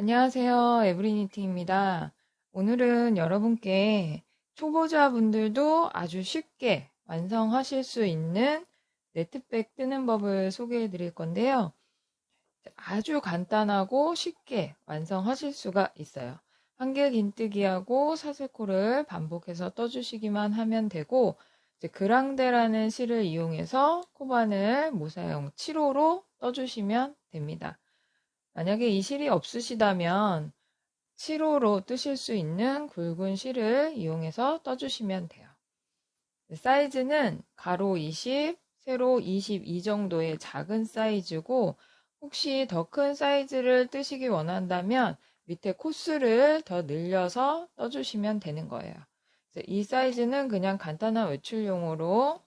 안녕하세요. 에브리니팅입니다. 오늘은 여러분께 초보자분들도 아주 쉽게 완성하실 수 있는 네트백 뜨는 법을 소개해 드릴 건데요. 아주 간단하고 쉽게 완성하실 수가 있어요. 한길 긴뜨기하고 사슬코를 반복해서 떠주시기만 하면 되고, 그랑데라는 실을 이용해서 코바늘 모사형 7호로 떠주시면 됩니다. 만약에 이 실이 없으시다면 7호로 뜨실 수 있는 굵은 실을 이용해서 떠주시면 돼요. 사이즈는 가로 20, 세로 22 정도의 작은 사이즈고, 혹시 더 큰 사이즈를 뜨시기 원한다면 밑에 코스를 더 늘려서 떠주시면 되는 거예요. 이 사이즈는 그냥 간단한 외출용으로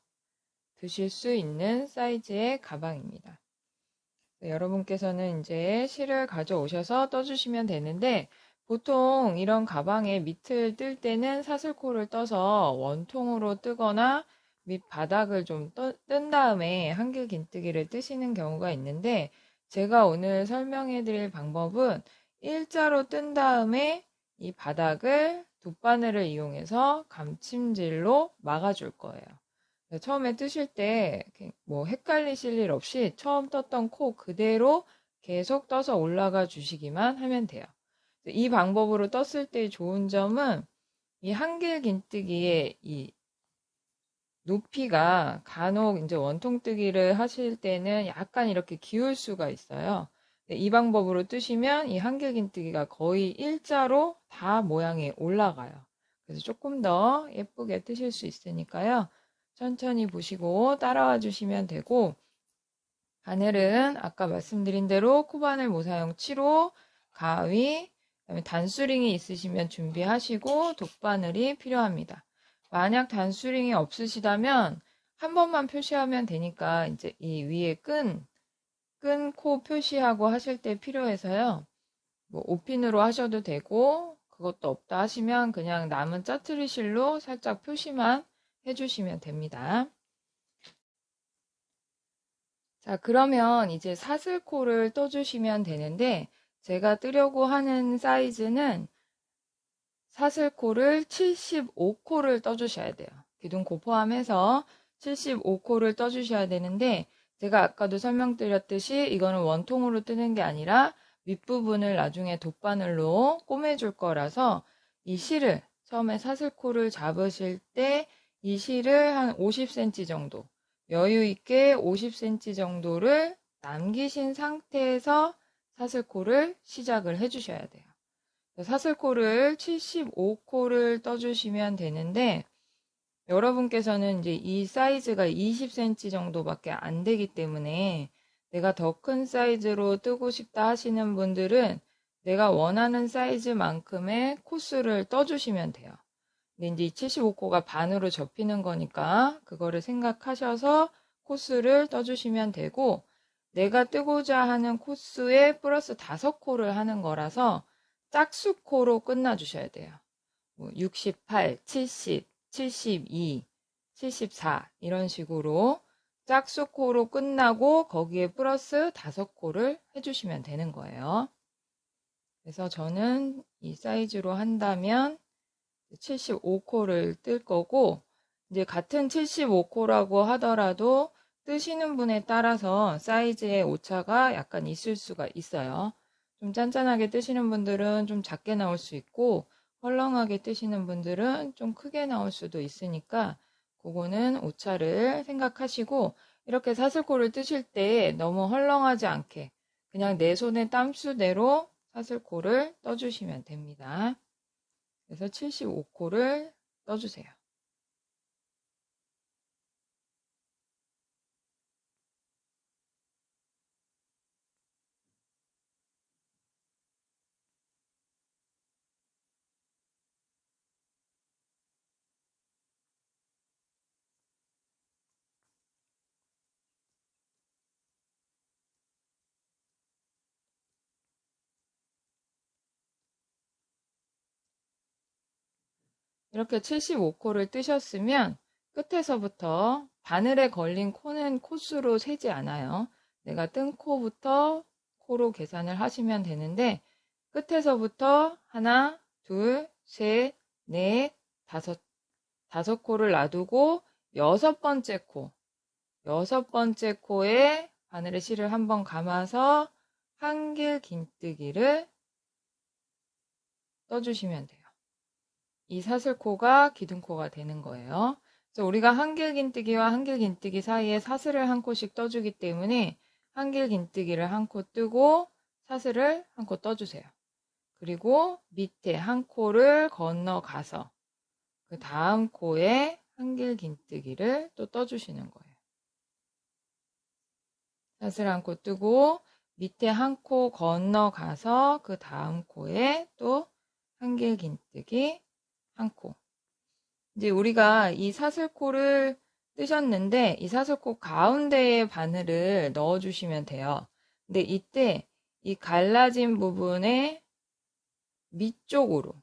드실 수 있는 사이즈의 가방입니다. 여러분께서는 이제 실을 가져오셔서 떠주시면 되는데, 보통 이런 가방에 밑을 뜰 때는 사슬코를 떠서 원통으로 뜨거나 밑 바닥을 좀 뜬 다음에 한길 긴뜨기를 뜨시는 경우가 있는데, 제가 오늘 설명해 드릴 방법은 일자로 뜬 다음에 이 바닥을 돗바늘을 이용해서 감침질로 막아줄 거예요. 처음에 뜨실 때 뭐 헷갈리실 일 없이 처음 떴던 코 그대로 계속 떠서 올라가 주시기만 하면 돼요. 이 방법으로 떴을 때 좋은 점은 이 한길 긴뜨기의 이 높이가 간혹 이제 원통뜨기를 하실 때는 약간 이렇게 기울 수가 있어요. 이 방법으로 뜨시면 이 한길 긴뜨기가 거의 일자로 다 모양이 올라가요. 그래서 조금 더 예쁘게 뜨실 수 있으니까요. 천천히 보시고 따라와 주시면 되고, 바늘은 아까 말씀드린 대로 코바늘 모사형 7호, 가위, 그다음에 단수링이 있으시면 준비하시고 돗바늘이 필요합니다. 만약 단수링이 없으시다면 한 번만 표시하면 되니까 이제 이 위에 끈 코 표시하고 하실 때 필요해서요. 뭐 5핀으로 하셔도 되고, 그것도 없다 하시면 그냥 남은 짜투리 실로 살짝 표시만 해주시면 됩니다. 자, 그러면 이제 사슬코를 떠주시면 되는데, 제가 뜨려고 하는 사이즈는 사슬코를 75코를 떠주셔야 돼요. 기둥코 포함해서 75코를 떠주셔야 되는데, 제가 아까도 설명드렸듯이 이거는 원통으로 뜨는 게 아니라 윗부분을 나중에 돗바늘로 꼬매줄 거라서 이 실을 처음에 사슬코를 잡으실 때 이 실을 한 50cm 정도, 여유 있게 50cm 정도를 남기신 상태에서 사슬코를 시작을 해주셔야 돼요. 사슬코를 75코를 떠주시면 되는데, 여러분께서는 이제 이 사이즈가 20cm 정도밖에 안 되기 때문에 내가 더 큰 사이즈로 뜨고 싶다 하시는 분들은 내가 원하는 사이즈만큼의 코스를 떠주시면 돼요. 근데 이제 75코가 반으로 접히는 거니까 그거를 생각하셔서 코스를 떠주시면 되고, 내가 뜨고자 하는 코스에 플러스 5코를 하는 거라서 짝수코로 끝나주셔야 돼요. 68, 70, 72, 74 이런 식으로 짝수코로 끝나고 거기에 플러스 5코를 해주시면 되는 거예요. 그래서 저는 이 사이즈로 한다면 75코를 뜰 거고, 이제 같은 75코라고 하더라도 뜨시는 분에 따라서 사이즈의 오차가 약간 있을 수가 있어요. 좀 짠짠하게 뜨시는 분들은 좀 작게 나올 수 있고, 헐렁하게 뜨시는 분들은 좀 크게 나올 수도 있으니까 그거는 오차를 생각하시고, 이렇게 사슬코를 뜨실 때 너무 헐렁하지 않게 그냥 내 손의 땀수대로 사슬코를 떠주시면 됩니다. 그래서 75코를 떠주세요. 이렇게 75코를 뜨셨으면 끝에서부터 바늘에 걸린 코는 코수로 세지 않아요. 내가 뜬 코부터 코로 계산을 하시면 되는데, 끝에서부터 하나, 둘, 셋, 넷, 다섯 코를 놔두고 여섯 번째 코에 바늘의 실을 한번 감아서 한길 긴뜨기를 떠주시면 돼요. 이 사슬코가 기둥코가 되는 거예요. 그래서 우리가 한길 긴뜨기와 한길 긴뜨기 사이에 사슬을 한 코씩 떠주기 때문에 한길 긴뜨기를 한 코 뜨고 사슬을 한 코 떠주세요. 그리고 밑에 한 코를 건너가서 그 다음 코에 한길 긴뜨기를 또 떠주시는 거예요. 사슬 한 코 뜨고 밑에 한 코 건너가서 그 다음 코에 또 한길 긴뜨기 한 코. 이제 우리가 이 사슬코를 뜨셨는데 이 사슬코 가운데에 바늘을 넣어주시면 돼요. 근데 이때 이 갈라진 부분의 밑쪽으로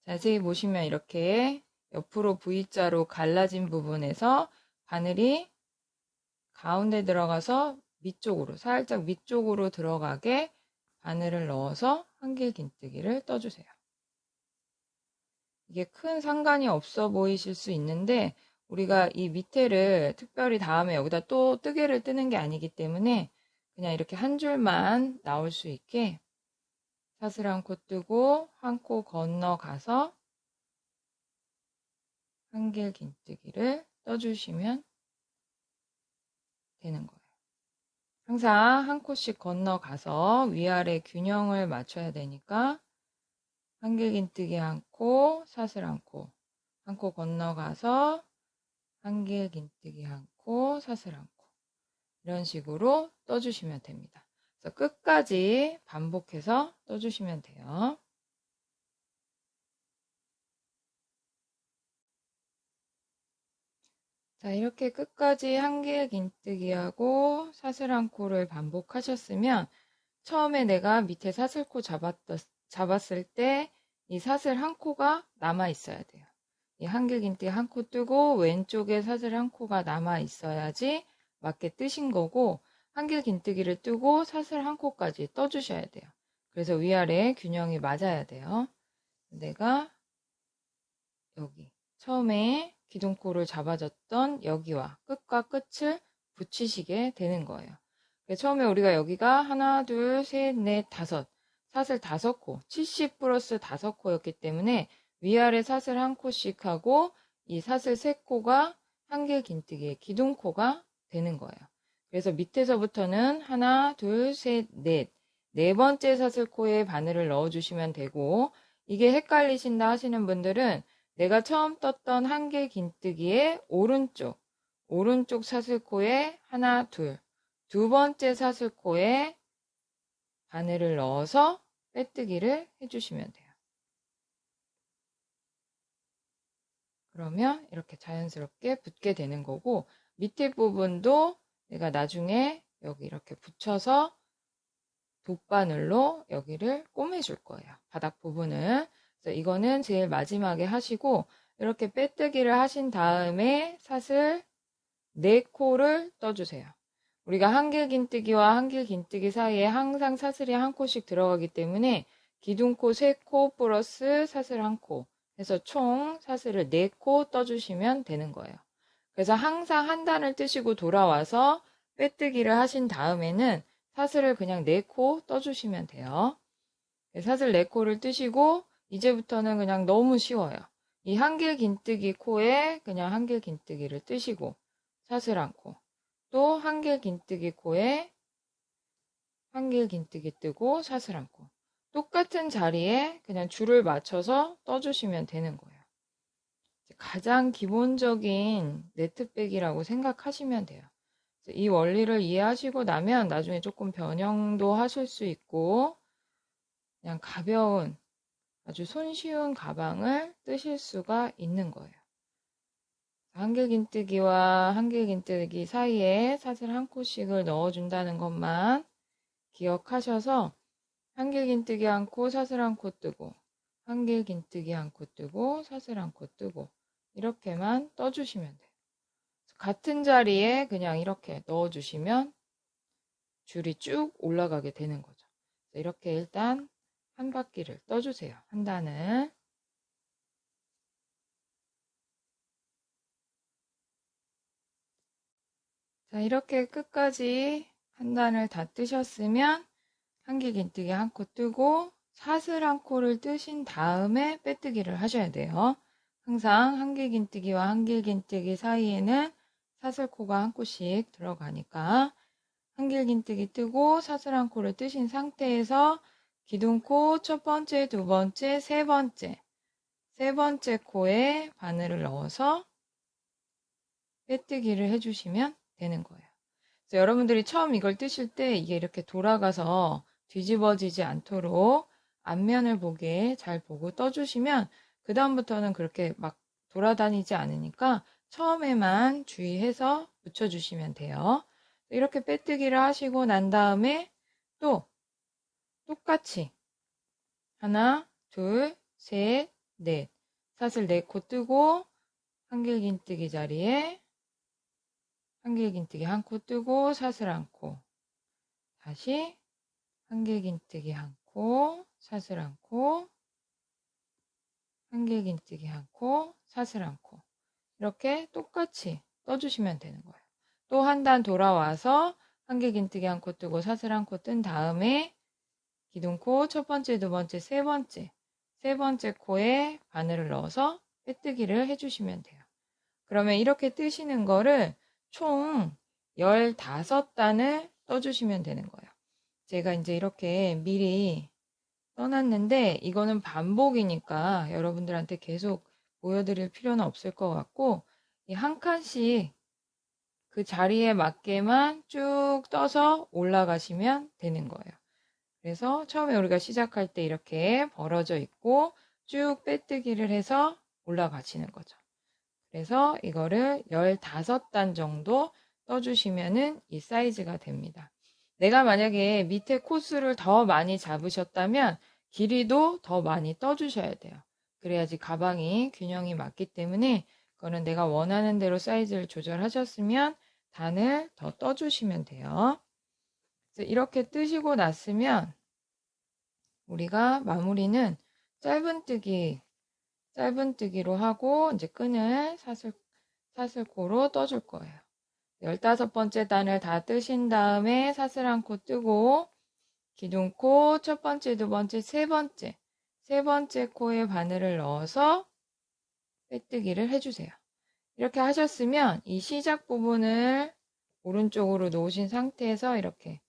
자세히 보시면 이렇게 옆으로 V자로 갈라진 부분에서 바늘이 가운데 들어가서 밑쪽으로 살짝 밑쪽으로 들어가게 바늘을 넣어서 한길 긴뜨기를 떠주세요. 이게 큰 상관이 없어 보이실 수 있는데 우리가 이 밑에를 특별히 다음에 여기다 또 뜨개를 뜨는 게 아니기 때문에 그냥 이렇게 한 줄만 나올 수 있게 사슬 한 코 뜨고 한 코 건너가서 한길 긴뜨기를 떠주시면 되는 거예요. 항상 한 코씩 건너가서 위아래 균형을 맞춰야 되니까 한길 긴뜨기 한 코, 사슬 한 코, 한 코 건너가서 한길 긴뜨기 한 코, 사슬 한 코 이런 식으로 떠주시면 됩니다. 그래서 끝까지 반복해서 떠주시면 돼요. 자, 이렇게 끝까지 한길 긴뜨기하고 사슬 한 코를 반복하셨으면 처음에 내가 밑에 사슬코 잡았을 때 이 사슬 한 코가 남아 있어야 돼요. 이 한길 긴뜨기 한 코 뜨고 왼쪽에 사슬 한 코가 남아 있어야지 맞게 뜨신 거고 한길 긴뜨기를 뜨고 사슬 한 코까지 떠주셔야 돼요. 그래서 위아래 균형이 맞아야 돼요. 내가 여기 처음에 기둥코를 잡아줬던 여기와 끝과 끝을 붙이시게 되는 거예요. 처음에 우리가 여기가 하나, 둘, 셋, 넷, 다섯 사슬 5코 70 플러스 5코였기 때문에 위아래 사슬 한 코씩 하고 이 사슬 3코가 한길 긴뜨기의 기둥코가 되는 거예요. 그래서 밑에서부터는 하나, 둘, 셋, 네 번째 사슬코에 바늘을 넣어주시면 되고 이게 헷갈리신다 하시는 분들은 내가 처음 떴던 한길 긴뜨기의 오른쪽 사슬코에 하나, 두 번째 사슬코에 바늘을 넣어서 빼뜨기를 해주시면 돼요. 그러면 이렇게 자연스럽게 붙게 되는 거고 밑에 부분도 내가 나중에 여기 이렇게 붙여서 돗바늘로 여기를 꼬매줄 거예요. 바닥 부분을. 그래서 이거는 제일 마지막에 하시고 이렇게 빼뜨기를 하신 다음에 사슬 4코를 떠주세요. 우리가 한길 긴뜨기와 한길 긴뜨기 사이에 항상 사슬이 한 코씩 들어가기 때문에 기둥코 3코 플러스 사슬 1코 해서 총 사슬을 4코 떠주시면 되는 거예요. 그래서 항상 한 단을 뜨시고 돌아와서 빼뜨기를 하신 다음에는 사슬을 그냥 4코 떠주시면 돼요. 사슬 4코를 뜨시고 이제부터는 그냥 너무 쉬워요. 이 한길 긴뜨기 코에 그냥 한길 긴뜨기를 뜨시고 사슬 1코 또 한길 긴뜨기 코에 한길 긴뜨기 뜨고 사슬 1코 똑같은 자리에 그냥 줄을 맞춰서 떠주시면 되는 거예요. 가장 기본적인 네트백이라고 생각하시면 돼요. 이 원리를 이해하시고 나면 나중에 조금 변형도 하실 수 있고 그냥 가벼운 아주 손쉬운 가방을 뜨실 수가 있는 거예요. 한길 긴뜨기와 한길 긴뜨기 사이에 사슬 1코씩을 넣어준다는 것만 기억하셔서 한길 긴뜨기 1코, 사슬 1코 뜨고 한길 긴뜨기 1코 뜨고 사슬 1코 뜨고 이렇게만 떠주시면 돼요. 같은 자리에 그냥 이렇게 넣어주시면 줄이 쭉 올라가게 되는 거죠. 이렇게 일단 한 바퀴를 떠주세요. 한 단을. 자, 이렇게 끝까지 한 단을 다 뜨셨으면 한길긴뜨기 한 코 뜨고 사슬 한 코를 뜨신 다음에 빼뜨기를 하셔야 돼요. 항상 한길긴뜨기와 한길긴뜨기 사이에는 사슬코가 한 코씩 들어가니까 한길긴뜨기 뜨고 사슬 한 코를 뜨신 상태에서 기둥코 첫 번째, 두 번째, 세 번째 코에 바늘을 넣어서 빼뜨기를 해주시면 되는 거예요. 그래서 여러분들이 처음 이걸 뜨실 때 이게 이렇게 돌아가서 뒤집어지지 않도록 앞면을 보게 잘 보고 떠주시면 그 다음부터는 그렇게 막 돌아다니지 않으니까 처음에만 주의해서 붙여주시면 돼요. 이렇게 빼뜨기를 하시고 난 다음에 또 똑같이 하나, 둘, 셋, 넷 사슬 4코 뜨고 한길긴뜨기 자리에 한길긴뜨기 한 코 뜨고 사슬 한 코 다시 한길긴뜨기 한 코 사슬 한 코 한길긴뜨기 한 코 사슬 한 코 이렇게 똑같이 떠주시면 되는 거예요. 또 한 단 돌아와서 한길긴뜨기 한 코 뜨고 사슬 한 코 뜬 다음에 기둥코 첫 번째, 두 번째, 세 번째 코에 바늘을 넣어서 빼뜨기를 해주시면 돼요. 그러면 이렇게 뜨시는 거를 총 15단을 떠주시면 되는 거예요. 제가 이제 이렇게 미리 떠났는데 이거는 반복이니까 여러분들한테 계속 보여드릴 필요는 없을 것 같고 이 한 칸씩 그 자리에 맞게만 쭉 떠서 올라가시면 되는 거예요. 그래서 처음에 우리가 시작할 때 이렇게 벌어져 있고 쭉 빼뜨기를 해서 올라가시는 거죠. 그래서 이거를 15단 정도 떠주시면은 이 사이즈가 됩니다. 내가 만약에 밑에 코스를 더 많이 잡으셨다면 길이도 더 많이 떠주셔야 돼요. 그래야지 가방이 균형이 맞기 때문에 그거는 내가 원하는 대로 사이즈를 조절하셨으면 단을 더 떠주시면 돼요. 그래서 이렇게 뜨시고 났으면 우리가 마무리는 짧은뜨기로 하고 이제 끈을 사슬코로 떠줄 거예요. 15번째 단을 다 뜨신 다음에 사슬 한 코 뜨고 기둥코 첫 번째, 두 번째, 세 번째 코에 바늘을 넣어서 빼뜨기를 해주세요. 이렇게 하셨으면 이 시작 부분을 오른쪽으로 놓으신 상태에서 이렇게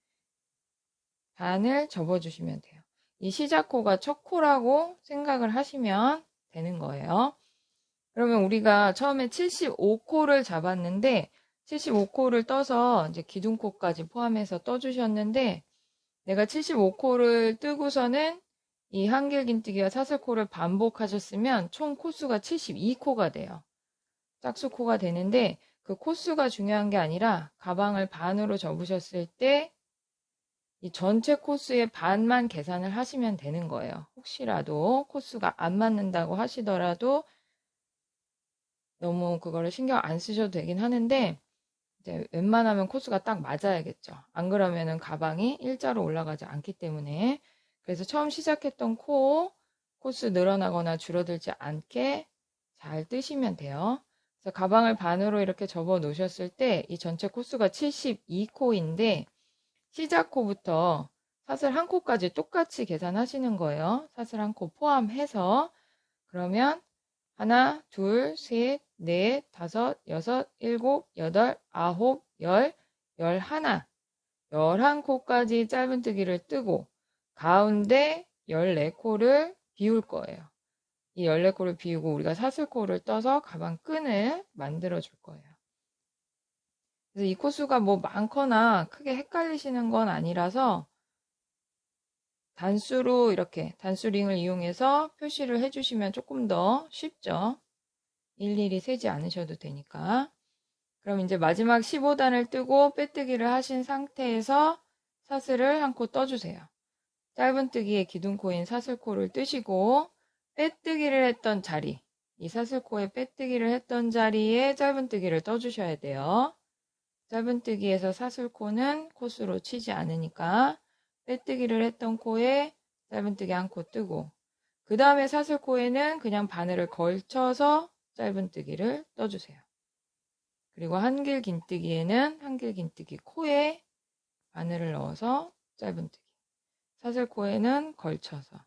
반을 접어주시면 돼요. 이 시작코가 첫 코라고 생각을 하시면 되는 거예요. 그러면 우리가 처음에 75코를 잡았는데 75코를 떠서 이제 기둥코까지 포함해서 떠주셨는데 내가 75코를 뜨고서는 이 한길긴뜨기와 사슬코를 반복하셨으면 총 코수가 72코가 돼요. 짝수코가 되는데 그 코수가 중요한 게 아니라 가방을 반으로 접으셨을 때 이 전체 코스의 반만 계산을 하시면 되는 거예요. 혹시라도 코스가 안 맞는다고 하시더라도 너무 그거를 신경 안 쓰셔도 되긴 하는데 이제 웬만하면 코스가 딱 맞아야겠죠. 안 그러면은 가방이 일자로 올라가지 않기 때문에 그래서 처음 시작했던 코스 늘어나거나 줄어들지 않게 잘 뜨시면 돼요. 그래서 가방을 반으로 이렇게 접어 놓으셨을 때 이 전체 코스가 72코인데 시작 코부터 사슬 한 코까지 똑같이 계산하시는 거예요. 사슬 한 코 포함해서. 그러면 하나, 둘, 셋, 넷, 다섯, 여섯, 일곱, 여덟, 아홉, 열, 11, 11코까지 짧은뜨기를 뜨고 가운데 14코를 비울 거예요. 이 14코를 비우고 우리가 사슬코를 떠서 가방 끈을 만들어 줄 거예요. 그래서 이 코수가 뭐 많거나 크게 헷갈리시는 건 아니라서 단수로 이렇게 단수링을 이용해서 표시를 해주시면 조금 더 쉽죠. 일일이 세지 않으셔도 되니까. 그럼 이제 마지막 15단을 뜨고 빼뜨기를 하신 상태에서 사슬을 한 코 떠주세요. 짧은뜨기의 기둥코인 사슬코를 뜨시고 빼뜨기를 했던 자리, 이 사슬코에 빼뜨기를 했던 자리에 짧은뜨기를 떠주셔야 돼요. 짧은뜨기에서 사슬코는 코스로 치지 않으니까 빼뜨기를 했던 코에 짧은뜨기 한 코 뜨고, 그 다음에 사슬코에는 그냥 바늘을 걸쳐서 짧은뜨기를 떠주세요. 그리고 한길 긴뜨기에는 한길 긴뜨기 코에 바늘을 넣어서 짧은뜨기, 사슬코에는 걸쳐서,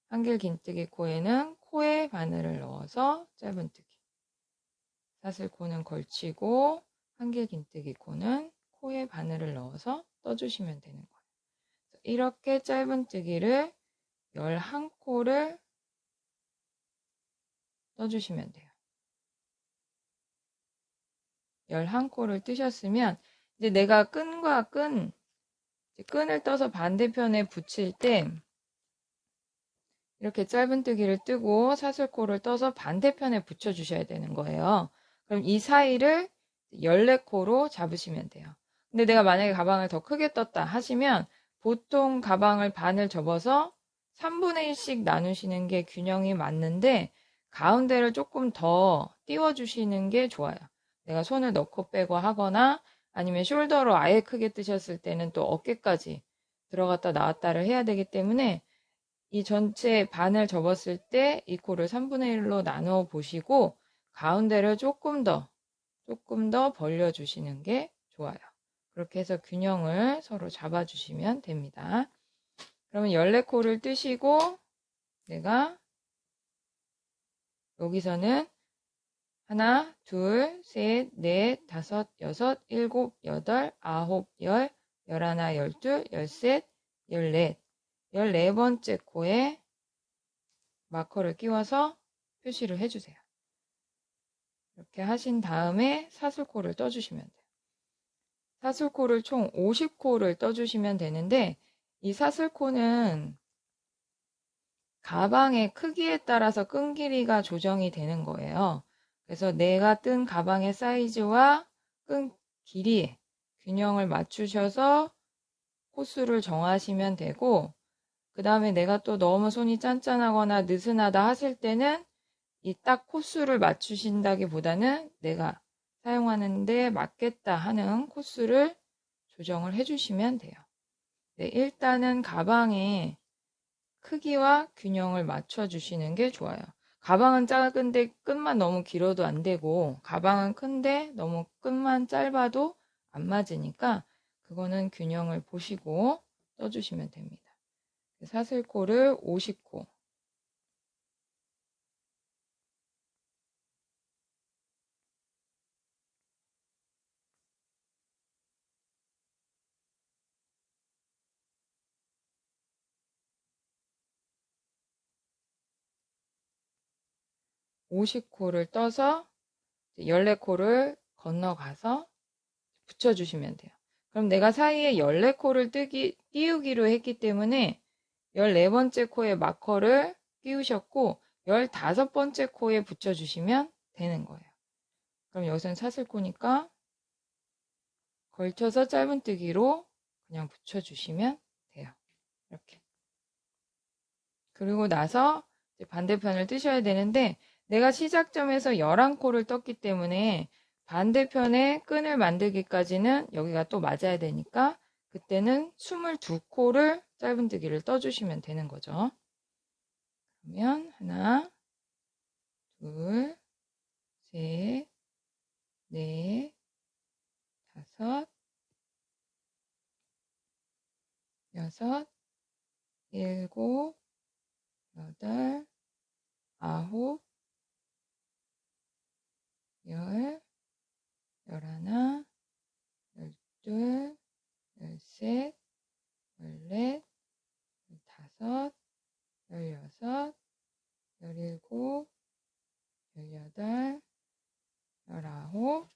한길 긴뜨기 코에는 코에 바늘을 넣어서 짧은뜨기, 사슬코는 걸치고 한길 긴뜨기 코는 코에 바늘을 넣어서 떠주시면 되는 거예요. 이렇게 짧은뜨기를 11코를 떠주시면 돼요. 11코를 뜨셨으면 이제 내가 끈과 끈을 떠서 반대편에 붙일 때 이렇게 짧은뜨기를 뜨고 사슬코를 떠서 반대편에 붙여주셔야 되는 거예요. 그럼 이 사이를 14코로 잡으시면 돼요. 근데 내가 만약에 가방을 더 크게 떴다 하시면 보통 가방을 반을 접어서 3분의 1씩 나누시는 게 균형이 맞는데 가운데를 조금 더 띄워주시는 게 좋아요. 내가 손을 넣고 빼고 하거나 아니면 숄더로 아예 크게 뜨셨을 때는 또 어깨까지 들어갔다 나왔다를 해야 되기 때문에 이 전체 반을 접었을 때 이 코를 3분의 1로 나누어 보시고 가운데를 조금 더 벌려주시는 게 좋아요. 그렇게 해서 균형을 서로 잡아주시면 됩니다. 그러면 14코를 뜨시고 내가 여기서는 하나, 둘, 셋, 넷, 다섯, 여섯, 일곱, 여덟, 아홉, 열, 열하나, 열둘, 열셋, 열넷, 14번째 코에 마커를 끼워서 표시를 해주세요. 이렇게 하신 다음에 사슬코를 떠주시면 돼요. 사슬코를 총 50코를 떠주시면 되는데 이 사슬코는 가방의 크기에 따라서 끈 길이가 조정이 되는 거예요. 그래서 내가 뜬 가방의 사이즈와 끈 길이에 균형을 맞추셔서 코수를 정하시면 되고, 그 다음에 내가 또 너무 손이 짠짠하거나 느슨하다 하실 때는 이 딱 코수를 맞추신다기보다는 내가 사용하는데 맞겠다 하는 코수를 조정을 해주시면 돼요. 네, 일단은 가방의 크기와 균형을 맞춰주시는 게 좋아요. 가방은 작은데 끈만 너무 길어도 안 되고, 가방은 큰데 너무 끈만 짧아도 안 맞으니까 그거는 균형을 보시고 떠주시면 됩니다. 사슬코를 50코, 50코를 떠서 14코를 건너가서 붙여주시면 돼요. 그럼 내가 사이에 14코를 띄우기로 했기 때문에 14번째 코에 마커를 끼우셨고 15번째 코에 붙여주시면 되는 거예요. 그럼 여기서는 사슬코니까 걸쳐서 짧은뜨기로 그냥 붙여주시면 돼요. 이렇게. 그리고 나서 반대편을 뜨셔야 되는데 내가 시작점에서 11코를 떴기 때문에 반대편에 끈을 만들기까지는 여기가 또 맞아야 되니까 그때는 22코를 짧은뜨기를 떠주시면 되는 거죠. 그러면 하나, 둘, 셋, 넷, 다섯, 여섯, 일곱, 여덟, 아홉, 열, 열하나, 열둘, 열셋, 열넷, 열다섯, 열여섯, 열일곱, 열여덟, 열아홉,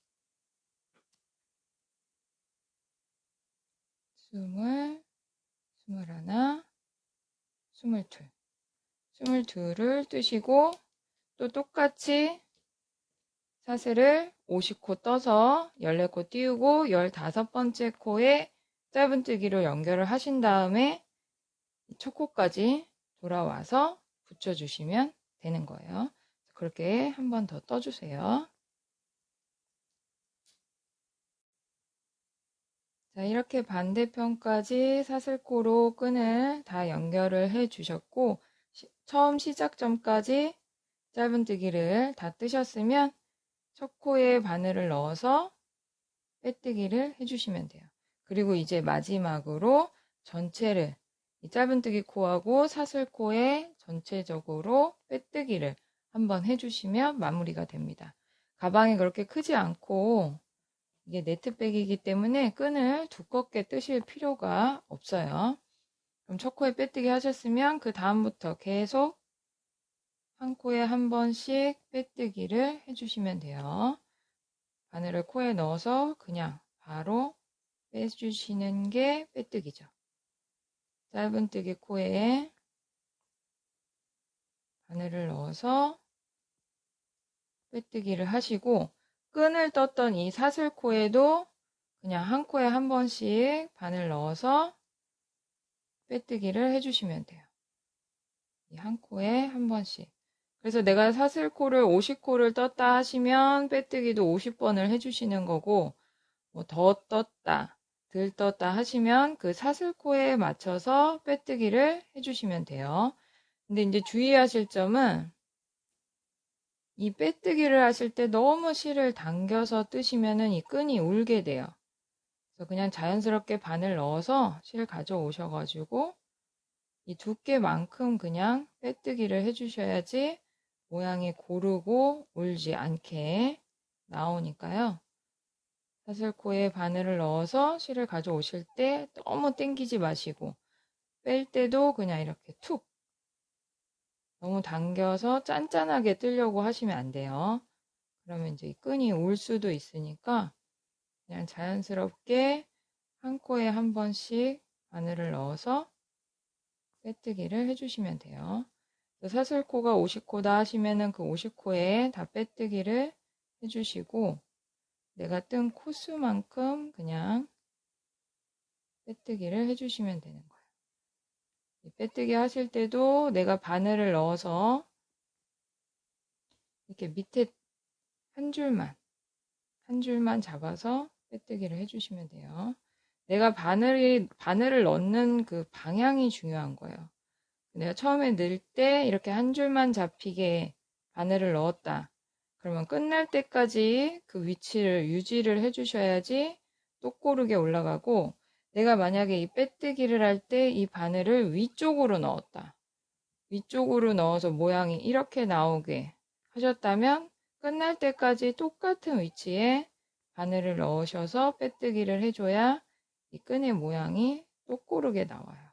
스물, 스물하나, 스물둘. 22를 뜨시고 또 똑같이 사슬을 50코 떠서 14코 띄우고 15번째 코에 짧은뜨기로 연결을 하신 다음에 첫 코까지 돌아와서 붙여주시면 되는 거예요. 그렇게 한 번 더 떠주세요. 자, 이렇게 반대편까지 사슬코로 끈을 다 연결을 해 주셨고, 처음 시작점까지 짧은뜨기를 다 뜨셨으면 첫 코에 바늘을 넣어서 빼뜨기를 해주시면 돼요. 그리고 이제 마지막으로 전체를 이 짧은뜨기 코하고 사슬코에 전체적으로 빼뜨기를 한번 해주시면 마무리가 됩니다. 가방이 그렇게 크지 않고 이게 네트백이기 때문에 끈을 두껍게 뜨실 필요가 없어요. 그럼 첫 코에 빼뜨기 하셨으면 그 다음부터 계속 한 코에 한 번씩 빼뜨기를 해주시면 돼요. 바늘을 코에 넣어서 그냥 바로 빼주시는 게 빼뜨기죠. 짧은뜨기 코에 바늘을 넣어서 빼뜨기를 하시고, 끈을 떴던 이 사슬코에도 그냥 한 코에 한 번씩 바늘 넣어서 빼뜨기를 해주시면 돼요. 이 한 코에 한 번씩. 그래서 내가 사슬코를 50코를 떴다 하시면 빼뜨기도 50번을 해주시는 거고, 뭐 더 떴다, 덜 떴다 하시면 그 사슬코에 맞춰서 빼뜨기를 해주시면 돼요. 근데 이제 주의하실 점은 이 빼뜨기를 하실 때 너무 실을 당겨서 뜨시면은 이 끈이 울게 돼요. 그래서 그냥 자연스럽게 바늘 넣어서 실 가져오셔가지고 이 두께만큼 그냥 빼뜨기를 해주셔야지 모양이 고르고 울지 않게 나오니까요. 사슬코에 바늘을 넣어서 실을 가져오실 때 너무 당기지 마시고 뺄 때도 그냥 이렇게 툭 너무 당겨서 짠짠하게 뜨려고 하시면 안 돼요. 그러면 이제 끈이 울 수도 있으니까 그냥 자연스럽게 한 코에 한 번씩 바늘을 넣어서 빼뜨기를 해주시면 돼요. 사슬코가 50코다 하시면은 그 50코에 다 빼뜨기를 해주시고 내가 뜬 코수만큼 그냥 빼뜨기를 해주시면 되는 거예요. 빼뜨기 하실 때도 내가 바늘을 넣어서 이렇게 밑에 한 줄만 잡아서 빼뜨기를 해주시면 돼요. 내가 바늘을 넣는 그 방향이 중요한 거예요. 내가 처음에 넣을 때 이렇게 한 줄만 잡히게 바늘을 넣었다. 그러면 끝날 때까지 그 위치를 유지를 해주셔야지 똑고르게 올라가고, 내가 만약에 이 빼뜨기를 할 때 이 바늘을 위쪽으로 넣었다. 위쪽으로 넣어서 모양이 이렇게 나오게 하셨다면 끝날 때까지 똑같은 위치에 바늘을 넣으셔서 빼뜨기를 해줘야 이 끈의 모양이 똑고르게 나와요.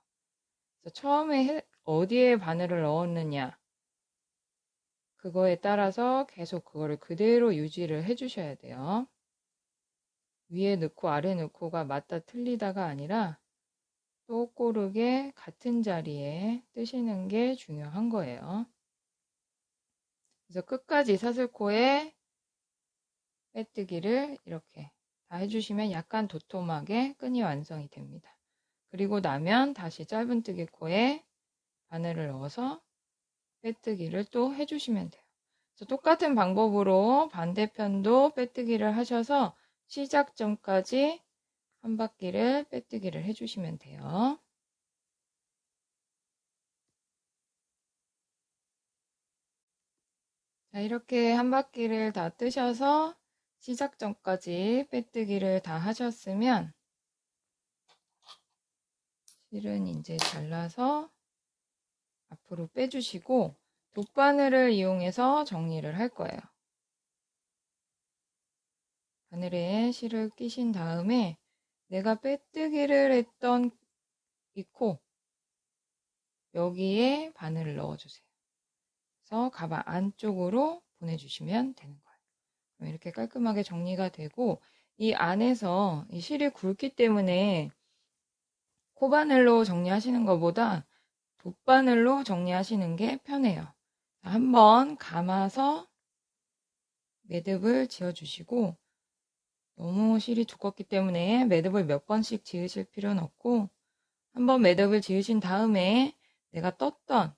그래서 처음에 어디에 바늘을 넣었느냐 그거에 따라서 계속 그거를 그대로 유지를 해주셔야 돼요. 위에 넣고 아래 넣고가 맞다 틀리다가 아니라 똑고르게 같은 자리에 뜨시는 게 중요한 거예요. 그래서 끝까지 사슬코에 빼뜨기를 이렇게 다 해주시면 약간 도톰하게 끈이 완성이 됩니다. 그리고 나면 다시 짧은뜨기 코에 바늘을 넣어서 빼뜨기를 또 해주시면 돼요. 그래서 똑같은 방법으로 반대편도 빼뜨기를 하셔서 시작점까지 한 바퀴를 빼뜨기를 해주시면 돼요. 자, 이렇게 한 바퀴를 다 뜨셔서 시작점까지 빼뜨기를 다 하셨으면 실은 이제 잘라서 앞으로 빼주시고 돗바늘을 이용해서 정리를 할 거예요. 바늘에 실을 끼신 다음에 내가 빼뜨기를 했던 이 코 여기에 바늘을 넣어주세요. 그래서 가방 안쪽으로 보내주시면 되는 거예요. 그럼 이렇게 깔끔하게 정리가 되고 이 안에서 이 실이 굵기 때문에 코바늘로 정리하시는 것보다 돗바늘로 정리하시는 게 편해요. 한번 감아서 매듭을 지어주시고 너무 실이 두껍기 때문에 매듭을 몇 번씩 지으실 필요는 없고 한번 매듭을 지으신 다음에 내가 떴던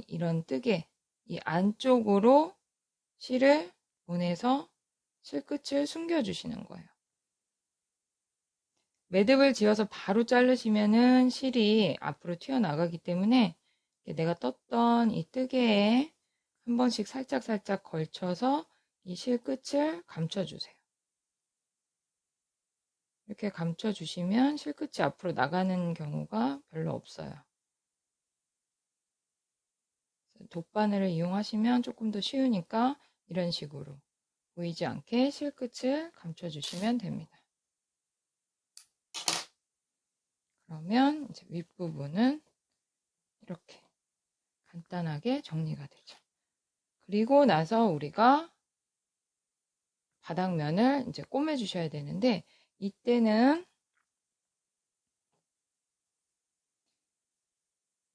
이런 뜨개 이 안쪽으로 실을 보내서 실끝을 숨겨주시는 거예요. 매듭을 지어서 바로 자르시면은 실이 앞으로 튀어나가기 때문에 내가 떴던 이 뜨개에 한 번씩 살짝 걸쳐서 이 실끝을 감춰주세요. 이렇게 감춰주시면 실끝이 앞으로 나가는 경우가 별로 없어요. 돗바늘을 이용하시면 조금 더 쉬우니까 이런 식으로 보이지 않게 실끝을 감춰주시면 됩니다. 그러면 이제 윗부분은 이렇게 간단하게 정리가 되죠. 그리고 나서 우리가 바닥면을 이제 꼬매 주셔야 되는데, 이때는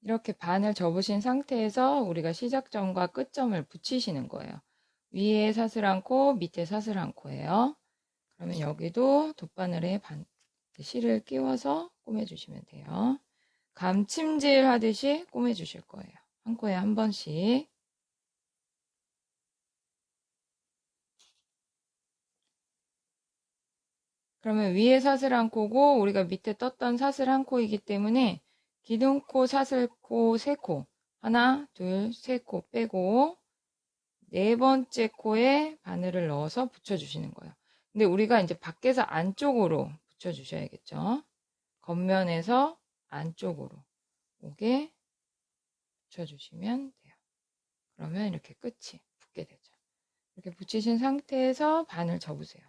이렇게 반을 접으신 상태에서 우리가 시작점과 끝점을 붙이시는 거예요. 위에 사슬 한 코, 밑에 사슬 한 코예요. 그러면 여기도 돗바늘에 실을 끼워서 꼬매주시면 돼요. 감침질 하듯이 꼬매주실 거예요. 한 코에 한 번씩. 그러면 위에 사슬 한 코고 우리가 밑에 떴던 사슬 한 코이기 때문에 기둥코, 사슬코, 세 코, 하나, 둘, 세 코 빼고 네 번째 코에 바늘을 넣어서 붙여주시는 거예요. 근데 우리가 이제 밖에서 안쪽으로 붙여주셔야겠죠. 겉면에서 안쪽으로 오게 붙여주시면 돼요. 그러면 이렇게 끝이 붙게 되죠. 이렇게 붙이신 상태에서 반을 접으세요.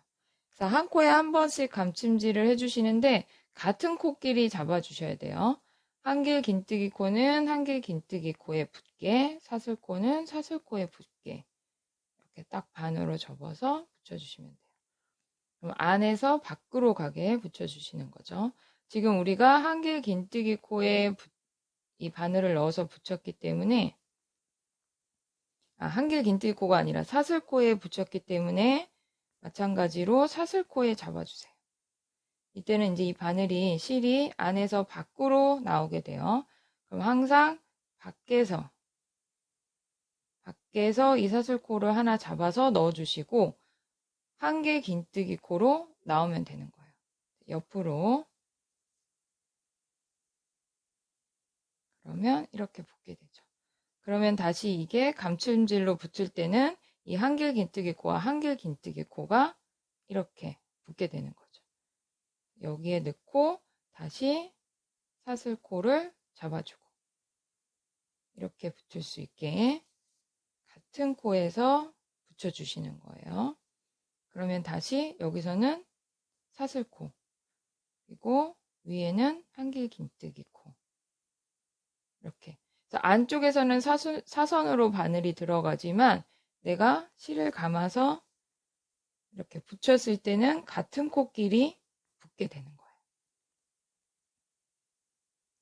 그래서 한 코에 한 번씩 감침질을 해주시는데 같은 코끼리 잡아주셔야 돼요. 한길 긴뜨기 코는 한길 긴뜨기 코에 붙게, 사슬코는 사슬코에 붙게 이렇게 딱 반으로 접어서 붙여주시면 돼요. 그럼 안에서 밖으로 가게 붙여주시는 거죠. 지금 우리가 한길 긴뜨기 코에 이 바늘을 넣어서 붙였기 때문에 한길 긴뜨기 코가 아니라 사슬코에 붙였기 때문에 마찬가지로 사슬코에 잡아주세요. 이때는 이제 이 바늘이 실이 안에서 밖으로 나오게 돼요. 그럼 항상 밖에서 이 사슬코를 하나 잡아서 넣어주시고 한길 긴뜨기 코로 나오면 되는 거예요. 옆으로. 그러면 이렇게 붙게 되죠. 그러면 다시 이게 감침질로 붙을 때는 이 한길 긴뜨기 코와 한길 긴뜨기 코가 이렇게 붙게 되는 거죠. 여기에 넣고 다시 사슬코를 잡아주고 이렇게 붙을 수 있게 같은 코에서 붙여주시는 거예요. 그러면 다시 여기서는 사슬코 그리고 위에는 한길 긴뜨기 코 이렇게 그래서 안쪽에서는 사선으로 바늘이 들어가지만 내가 실을 감아서 이렇게 붙였을 때는 같은 코끼리 붙게 되는 거예요.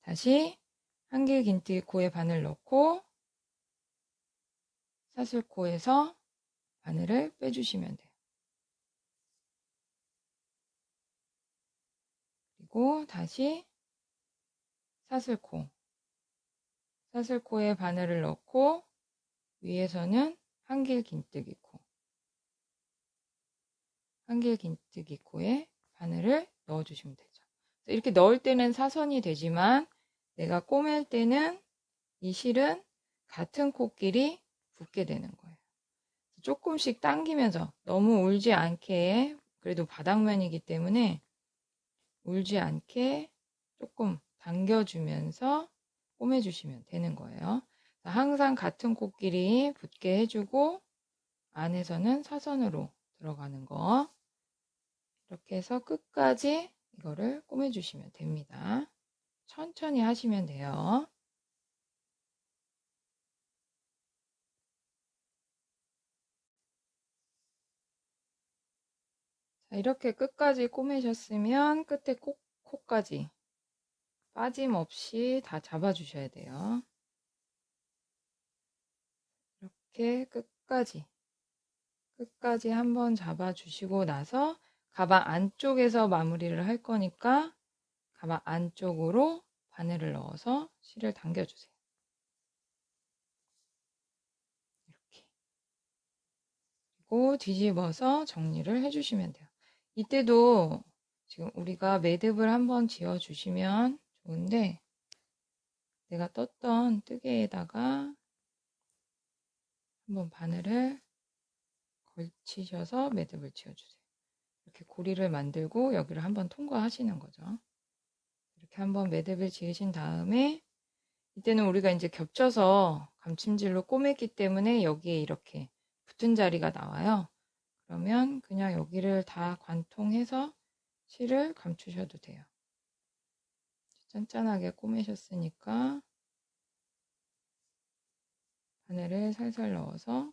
다시 한길 긴뜨기 코에 바늘 넣고 사슬코에서 바늘을 빼주시면 돼요. 그리고 다시 사슬코에 바늘을 넣고 위에서는 한길 긴뜨기 코에 바늘을 넣어주시면 되죠. 이렇게 넣을 때는 사선이 되지만 내가 꼬맬 때는 이 실은 같은 코끼리 붙게 되는 거예요. 조금씩 당기면서 너무 울지 않게 그래도 바닥면이기 때문에 울지 않게 조금 당겨주면서 꼬매주시면 되는 거예요. 항상 같은 코끼리 붙게 해주고 안에서는 사선으로 들어가는 거 이렇게 해서 끝까지 이거를 꼬매주시면 됩니다. 천천히 하시면 돼요. 자, 이렇게 끝까지 꼬매셨으면 끝에 코까지 빠짐없이 다 잡아주셔야 돼요. 이렇게 끝까지 한번 잡아주시고 나서 가방 안쪽에서 마무리를 할 거니까 가방 안쪽으로 바늘을 넣어서 실을 당겨주세요. 잡고 뒤집어서 정리를 해주시면 돼요. 이때도 지금 우리가 매듭을 한번 지어주시면 좋은데, 내가 떴던 뜨개에다가 한번 바늘을 걸치셔서 매듭을 지어주세요. 이렇게 고리를 만들고 여기를 한번 통과하시는 거죠. 이렇게 한번 매듭을 지으신 다음에, 이때는 우리가 이제 겹쳐서 감침질로 꼬맸기 때문에 여기에 이렇게 붙은 자리가 나와요. 그러면 그냥 여기를 다 관통해서 실을 감추셔도 돼요. 짠짠하게 꼬매셨으니까 바늘을 살살 넣어서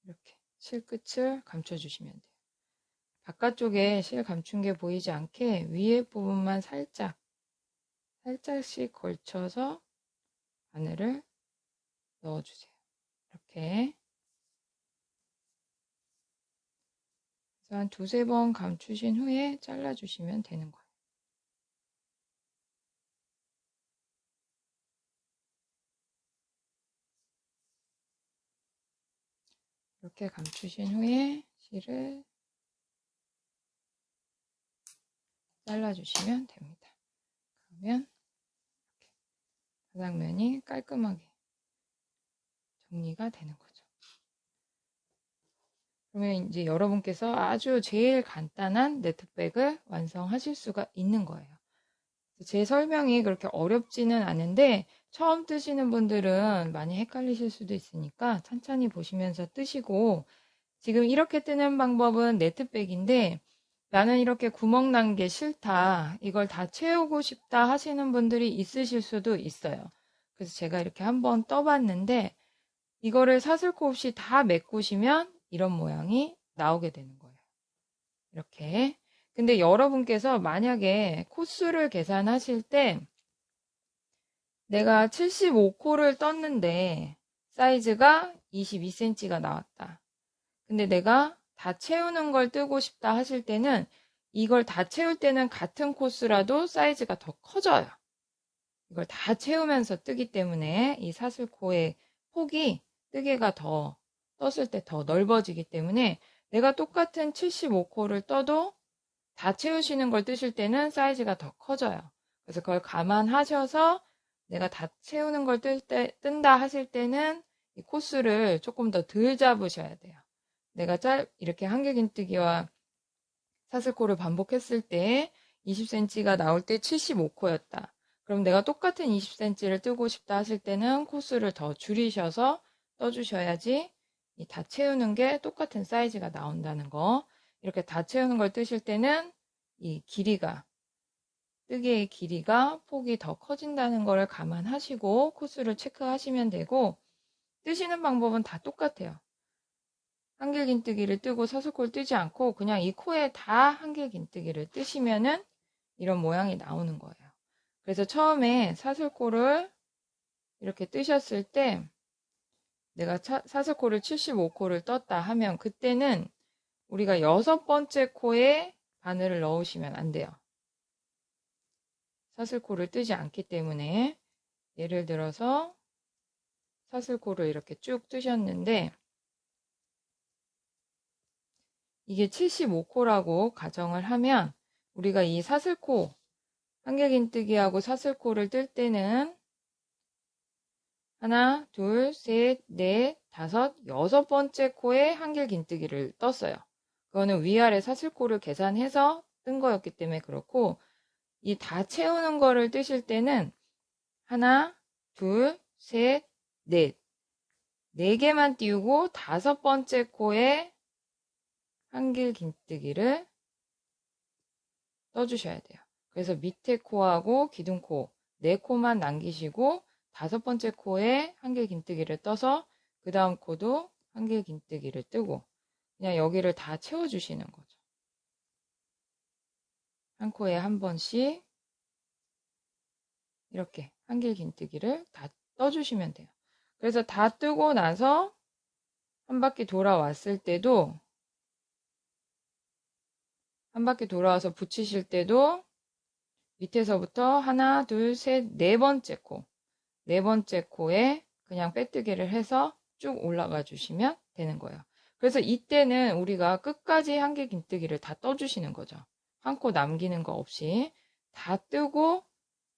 이렇게 실 끝을 감춰주시면 돼요. 바깥쪽에 실 감춘 게 보이지 않게 위에 부분만 살짝씩 걸쳐서 바늘을 넣어주세요. 이렇게 그래서 한 두세 번 감추신 후에 잘라주시면 되는 거예요. 이렇게 감추신 후에 실을 잘라주시면 됩니다. 그러면 이렇게 바닥면이 깔끔하게 정리가 되는 거죠. 그러면 이제 여러분께서 아주 제일 간단한 네트백을 완성하실 수가 있는 거예요. 제 설명이 그렇게 어렵지는 않은데 처음 뜨시는 분들은 많이 헷갈리실 수도 있으니까 천천히 보시면서 뜨시고, 지금 이렇게 뜨는 방법은 네트백인데 나는 이렇게 구멍 난 게 싫다, 이걸 다 채우고 싶다 하시는 분들이 있으실 수도 있어요. 그래서 제가 이렇게 한번 떠봤는데 이거를 사슬코 없이 다 메꾸시면 이런 모양이 나오게 되는 거예요. 이렇게. 근데 여러분께서 만약에 코수를 계산하실 때 내가 75코를 떴는데 사이즈가 22cm가 나왔다. 근데 내가 다 채우는 걸 뜨고 싶다 하실 때는 이걸 다 채울 때는 같은 코수라도 사이즈가 더 커져요. 이걸 다 채우면서 뜨기 때문에 이 사슬코의 폭이 뜨개가 더 떴을 때 더 넓어지기 때문에 내가 똑같은 75코를 떠도 다 채우시는 걸 뜨실 때는 사이즈가 더 커져요. 그래서 그걸 감안하셔서 내가 다 채우는 걸 뜬다 하실 때는 이 코수를 조금 더 덜 잡으셔야 돼요. 내가 이렇게 한길긴뜨기와 사슬코를 반복했을 때 20cm가 나올 때 75코였다. 그럼 내가 똑같은 20cm를 뜨고 싶다 하실 때는 코수를 더 줄이셔서 떠주셔야지 이 다 채우는 게 똑같은 사이즈가 나온다는 거. 이렇게 다 채우는 걸 뜨실 때는 이 뜨개의 길이가 폭이 더 커진다는 걸 감안하시고 코수를 체크하시면 되고, 뜨시는 방법은 다 똑같아요. 한길긴뜨기를 뜨고 사슬코를 뜨지 않고 그냥 이 코에 다 한길긴뜨기를 뜨시면은 이런 모양이 나오는 거예요. 그래서 처음에 사슬코를 이렇게 뜨셨을 때 내가 사슬코를 75코를 떴다 하면 그때는 우리가 6번째 코에 바늘을 넣으시면 안 돼요. 사슬코를 뜨지 않기 때문에. 예를 들어서 사슬코를 이렇게 쭉 뜨셨는데 이게 75코라고 가정을 하면 우리가 이 사슬코, 한길긴뜨기하고 사슬코를 뜰 때는 하나, 둘, 셋, 넷, 다섯, 6번째 코에 한길긴뜨기를 떴어요. 그거는 위아래 사슬코를 계산해서 뜬 거였기 때문에 그렇고, 이 다 채우는 거를 뜨실 때는 하나, 둘, 셋, 넷, 4개만 띄우고 5번째 코에 한길긴뜨기를 떠주셔야 돼요. 그래서 밑에 코하고 기둥코 4코만 남기시고 5번째 코에 한길긴뜨기를 떠서 그 다음 코도 한길긴뜨기를 뜨고 그냥 여기를 다 채워주시는 거죠. 한 코에 한 번씩 이렇게 한길긴뜨기를 다 떠주시면 돼요. 그래서 다 뜨고 나서 한 바퀴 돌아왔을 때도, 한 바퀴 돌아와서 붙이실 때도 밑에서부터 하나, 둘, 셋, 4번째 코, 4번째 코에 그냥 빼뜨기를 해서 쭉 올라가 주시면 되는 거예요. 그래서 이때는 우리가 끝까지 한길긴뜨기를 다 떠주시는 거죠. 한 코 남기는 거 없이 다 뜨고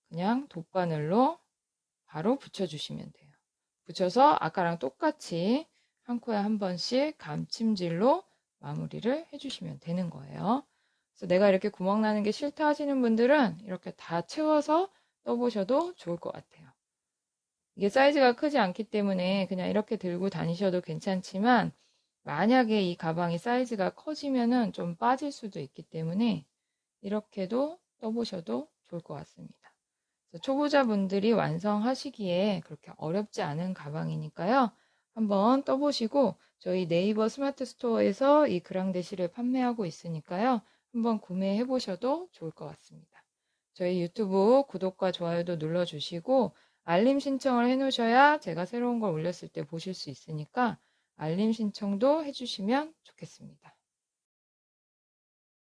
그냥 돗바늘로 바로 붙여주시면 돼요. 붙여서 아까랑 똑같이 한 코에 한 번씩 감침질로 마무리를 해주시면 되는 거예요. 그래서 내가 이렇게 구멍 나는 게 싫다 하시는 분들은 이렇게 다 채워서 떠보셔도 좋을 것 같아요. 이게 사이즈가 크지 않기 때문에 그냥 이렇게 들고 다니셔도 괜찮지만 만약에 이 가방이 사이즈가 커지면은 좀 빠질 수도 있기 때문에 이렇게도 떠보셔도 좋을 것 같습니다. 초보자분들이 완성하시기에 그렇게 어렵지 않은 가방이니까요. 한번 떠보시고 저희 네이버 스마트 스토어에서 이 그랑데시를 판매하고 있으니까요. 한번 구매해 보셔도 좋을 것 같습니다. 저희 유튜브 구독과 좋아요도 눌러주시고 알림 신청을 해 놓으셔야 제가 새로운 걸 올렸을 때 보실 수 있으니까 알림 신청도 해주시면 좋겠습니다.